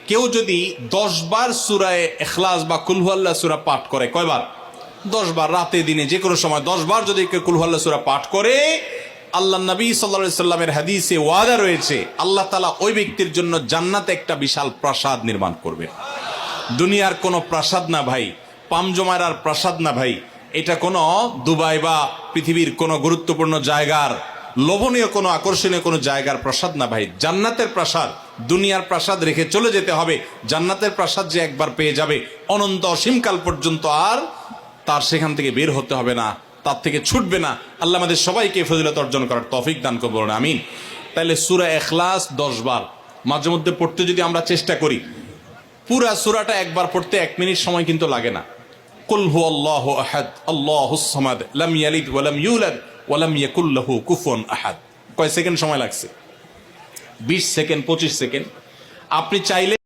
কেউ যদি 10 বার সূরায়ে ইখলাস বা কুল হুয়াল্লাহ সূরা পাঠ করে, কয়বার? 10 বার, রাতে দিনে যে কোনো সময় 10 বার যদি কেউ কুল হুয়াল্লাহ সূরা পাঠ করে, আল্লাহ নবী সাল্লাল্লাহু আলাইহি সাল্লামের হাদিসে ওয়াদা রয়েছে, আল্লাহ তাআলা ওই ব্যক্তির জন্য জান্নাতে একটা বিশাল প্রাসাদ নির্মাণ করবেন। দুনিয়ার কোনো প্রাসাদ না ভাই, পামজমারার প্রাসাদ না ভাই, এটা কোনো দুবাই বা পৃথিবীর কোনো গুরুত্বপূর্ণ জায়গার লোভনীয় কোনো আকর্ষণীয় কোনো জায়গার প্রাসাদ না ভাই, জান্নাতের প্রাসাদ। দুনিয়ার প্রাসাদ রেখে চলে যেতে হবে, জান্নাতের প্রাসাদ যে একবার পেয়ে যাবে অনন্ত অসীমকাল পর্যন্ত আর তার সেখান থেকে বের হতে হবে না, তার থেকে ছুটবে না। আল্লাহ আমাদের সবাইকে ফজিলত অর্জন করার তৌফিক দান করুন, বলুন আমিন। তাহলে সূরা ইখলাস 10 বার মাঝে মধ্যে পড়তে যদি আমরা চেষ্টা করি, পুরা সূরাটা একবার পড়তে 1 মিনিট সময় কিন্তু লাগে না। কুল হুয়াল্লাহু আহাদ আল্লাহুস সামাদ লাম ইয়ালিদ ওয়া লাম ইউলাদ ওয়া লাম ইয়াকুল লাহু কুফুয়ান আহাদ। কয় সেকেন্ড সময় লাগছে? 20 সেকেন্ড, 25 সেকেন্ড। আপনি চাইলে